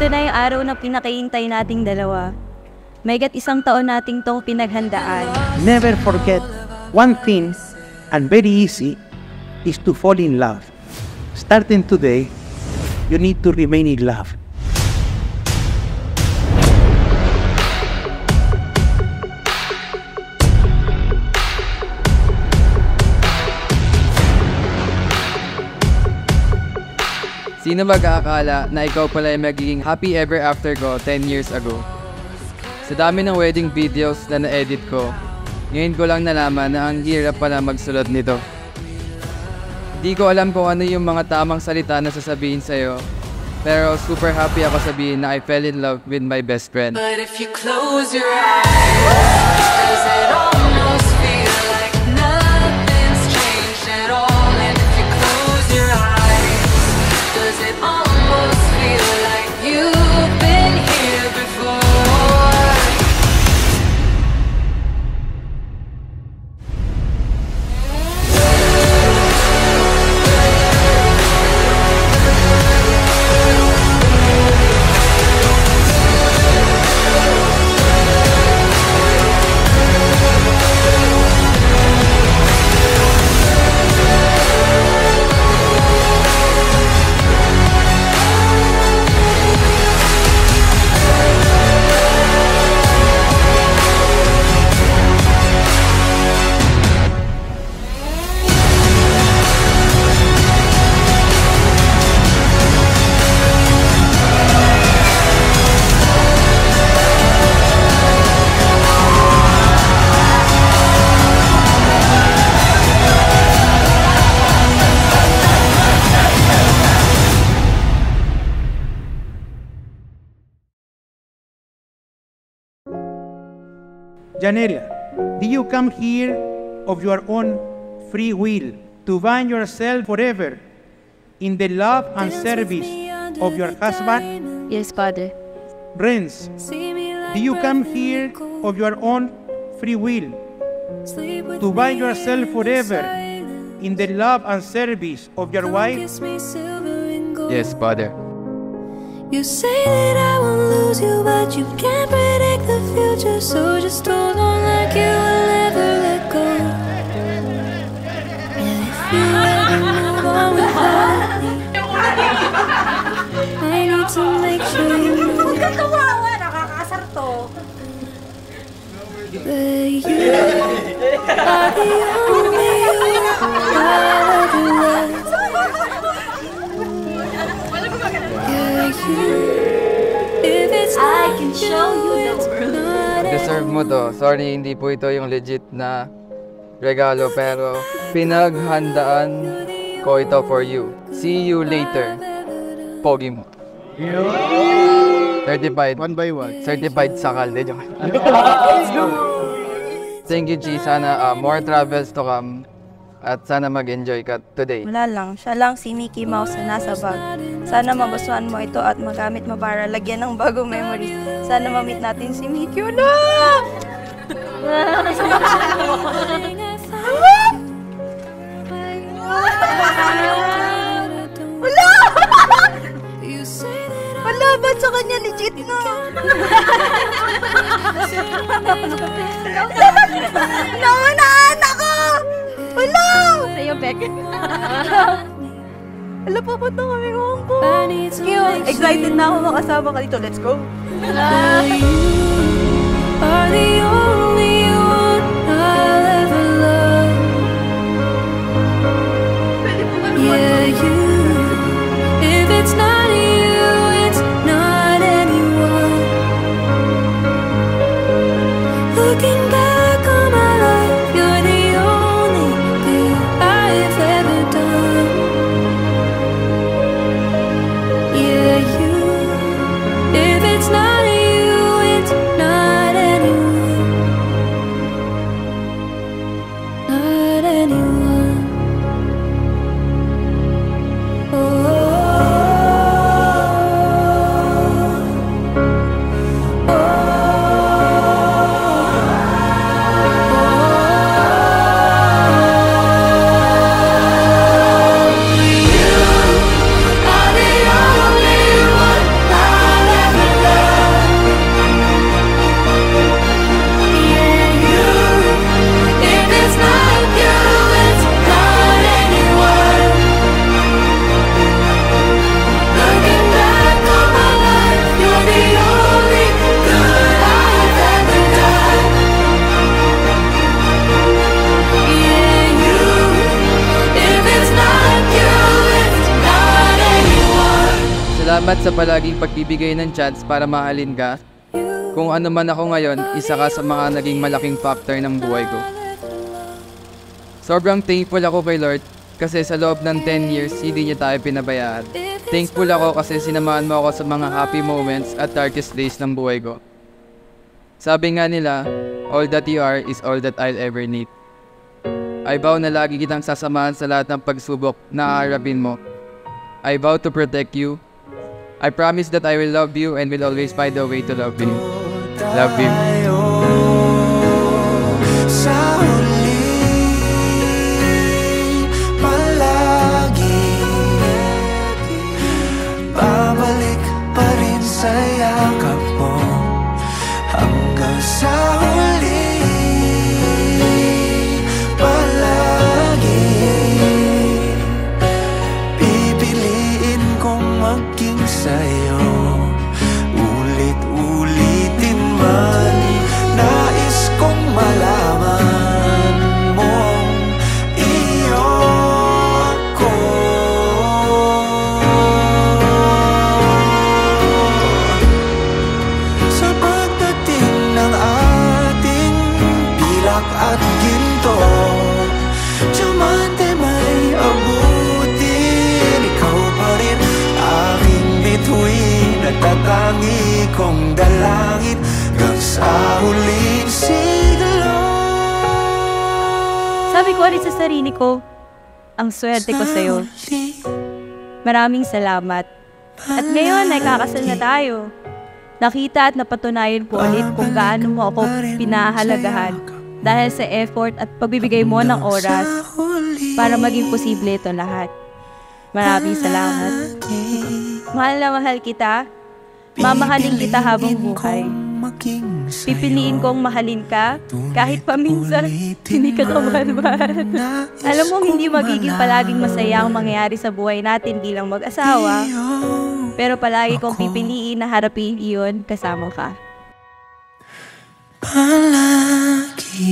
Ito na yung araw na pinakahintay nating dalawa. Maygat 1 taon nating tong pinaghandaan. Never forget one thing, and very easy, is to fall in love. Starting today, you need to remain in love. Sino mag-aakala na ikaw pala yung magiging happy ever after ko 10 years ago? Sa dami ng wedding videos na na-edit ko, ngayon ko lang nalaman na ang hirap pala magsulat nito. Di ko alam kung ano yung mga tamang salita na sasabihin sa'yo, pero super happy ako sabihin na I fell in love with my best friend. But if you close your eyes, does it almost feel like nothing's changed at all? And if you close your eyes, does it almost feel like you've been here before? Janelia, do you come here of your own free will to bind yourself forever in the love and service of your husband? Yes, Father. Renz, do you come here of your own free will to bind yourself forever in the love and service of your wife? Yes, Father. You say that I won't lose you, but you can't predict the future, so just hold on like you will never let go. And if you ever move on without me, I need to make sure you know that you are the only one I'll ever love. If it's I can show you the world. Deserve mo to. Sorry, hindi po ito yung legit na regalo, pero pinaghandaan ko ito for you. See you later. Pogi mo. Certified. One by one. Certified sakal. Thank you, G. Sana more travels to come. At sana mag-enjoy ka today. Wala lang. Siya lang si Mickey Mouse na nasa bag. Sana magustuhan mo ito at magamit mo para lagyan ng bagong memories. Sana ma-meet natin si Mickey. Wala! Wala! Wala! Ba't sa kanya legit na? Naunaan ako! Wala! Sa'yo, Beck. Wala, papunta kami ng Hong Kong. Cute. Excited na ako makasama ka dito. Let's go. You are the only one I'll ever love. Yeah, you. If it's not you, it's not anyone. Looking back on my life, you're the only thing I've ever done. Yeah, you. If it's not you, it's not anyone. Salamat sa palaging pagbibigay ng chance para mahalin ka. Kung ano man ako ngayon, isa ka sa mga naging malaking factor ng buhay ko. Sobrang thankful ako kay Lord kasi sa loob ng 10 years, hindi niya tayo pinabayaan. Thankful ako kasi sinamahan mo ako sa mga happy moments at darkest days ng buhay ko. Sabi nga nila, all that you are is all that I'll ever need. I vow na lagi kitang sasamahan sa lahat ng pagsubok na haharapin mo. I vow to protect you. I promise that I will love you and will always find a way to love you. Love you. Sa huli, palagi babalik pa rin sa yakap mo hanggang sa huli. Palagi pipiliin kong maging sa'yo, ulit-ulitin man. Nais kong malaman mong iyo ko. Sa pagdating ng ating pilak at ginto, diamante may abutin. Ikaw pa rin aking bituin at tatangi kong dalangin hanggang sa huling siglo. Sabi ko rin sa sarili ko, ang swerte ko sa'yo. Maraming salamat. At ngayon ay kakasal na tayo. Nakita at napatunayan ko ulit kung gaano mo ako pinahalagahan dahil sa effort at pagbibigay mo ng oras para maging posible ito lahat. Maraming salamat. Mahal na mahal kita. Mamahalin kita habang buhay. Pipiliin kong mahalin ka kahit paminsan hindi ka kamahal-mahal. Alam mo, hindi magiging palaging masaya ang mangyayari sa buhay natin bilang mag-asawa. Pero palagi kong pipiliin na harapin iyon kasama ka. Palagi